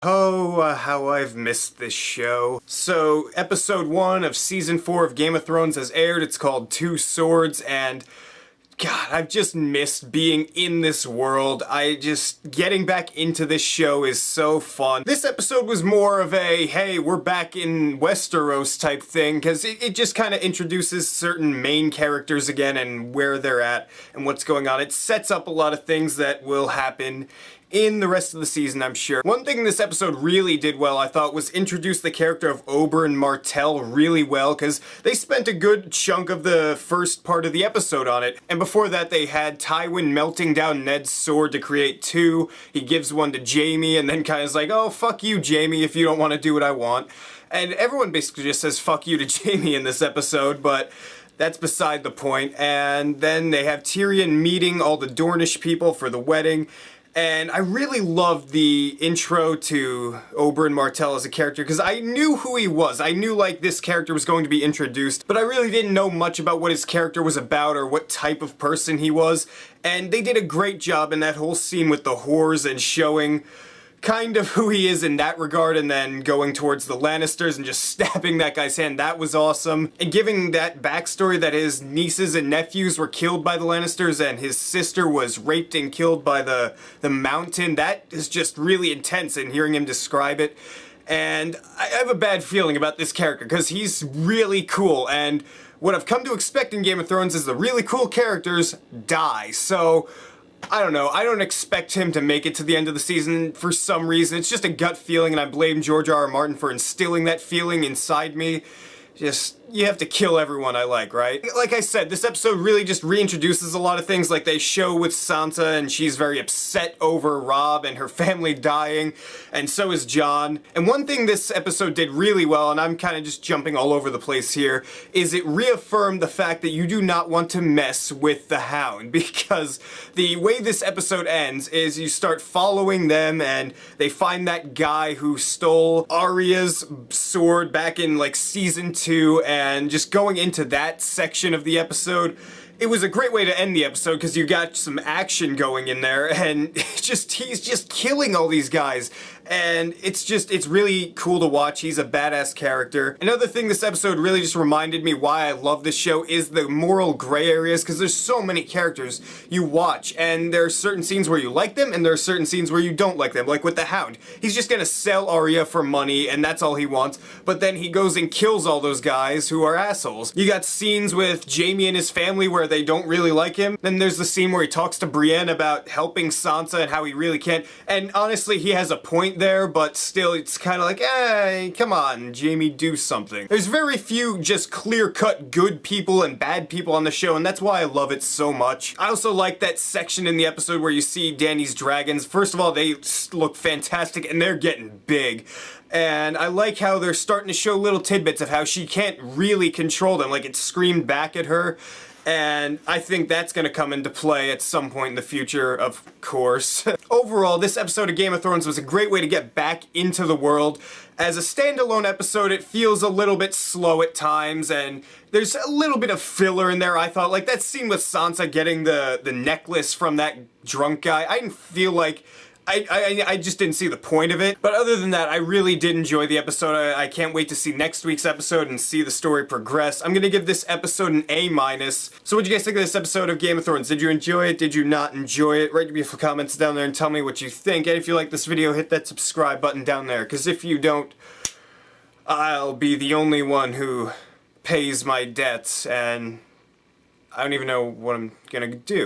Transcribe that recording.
Oh, how I've missed this show. So, episode 1 of season 4 of Game of Thrones has aired. It's called Two Swords, and God, I've just missed being in this world. Getting back into this show is so fun. This episode was more of a, hey, we're back in Westeros type thing, because it just kind of introduces certain main characters again and where they're at and what's going on. It sets up a lot of things that will happen in the rest of the season, I'm sure. One thing this episode really did well, I thought, was introduce the character of Oberyn Martell really well, because they spent a good chunk of the first part of the episode on it. And before that, they had Tywin melting down Ned's sword to create two. He gives one to Jaime, and then kind of is like, oh, fuck you, Jaime, if you don't want to do what I want. And everyone basically just says fuck you to Jaime in this episode, but that's beside the point. And then they have Tyrion meeting all the Dornish people for the wedding. And I really loved the intro to Oberyn Martell as a character, because I knew who he was. I knew, like, this character was going to be introduced, but I really didn't know much about what his character was about or what type of person he was. And they did a great job in that whole scene with the whores and showing kind of who he is in that regard, and then going towards the Lannisters and just stabbing that guy's hand. That was awesome. And giving that backstory that his nieces and nephews were killed by the Lannisters and his sister was raped and killed by the Mountain, that is just really intense, and hearing him describe it. And I have a bad feeling about this character, because he's really cool, and what I've come to expect in Game of Thrones is the really cool characters die. So I don't know, I don't expect him to make it to the end of the season for some reason. It's just a gut feeling, and I blame George R. R. Martin for instilling that feeling inside me. Just, you have to kill everyone I like, right? Like I said, this episode really just reintroduces a lot of things, like they show with Sansa, and she's very upset over Robb and her family dying, and so is Jon. And one thing this episode did really well, and I'm kind of just jumping all over the place here, is it reaffirmed the fact that you do not want to mess with the Hound, because the way this episode ends is you start following them, and they find that guy who stole Arya's sword back in, like, season 2, and just going into that section of the episode, it was a great way to end the episode, because you got some action going in there, and he's just killing all these guys, and it's really cool to watch. He's a badass character. Another thing this episode really just reminded me why I love this show is the moral gray areas, because there's so many characters you watch, and there are certain scenes where you like them, and there are certain scenes where you don't like them, like with the Hound. He's just gonna sell Arya for money, and that's all he wants, but then he goes and kills all those guys who are assholes. You got scenes with Jaime and his family where they don't really like him. Then there's the scene where he talks to Brienne about helping Sansa and how he really can't, and honestly, he has a point there, but still, it's kind of like, hey, come on, Jaime, do something. There's very few just clear-cut good people and bad people on the show, and that's why I love it so much. I also like that section in the episode where you see Dany's dragons. First of all, they look fantastic, and they're getting big. And I like how they're starting to show little tidbits of how she can't really control them, like it's screamed back at her. And I think that's going to come into play at some point in the future, of course. Overall, this episode of Game of Thrones was a great way to get back into the world. As a standalone episode, it feels a little bit slow at times, and there's a little bit of filler in there, I thought. Like that scene with Sansa getting the necklace from that drunk guy, I didn't feel like I just didn't see the point of it. But other than that, I really did enjoy the episode. I can't wait to see next week's episode and see the story progress. I'm gonna give this episode an A-. So what'd you guys think of this episode of Game of Thrones? Did you enjoy it? Did you not enjoy it? Write your beautiful comments down there and tell me what you think. And if you like this video, hit that subscribe button down there, because if you don't, I'll be the only one who pays my debts, and I don't even know what I'm gonna do.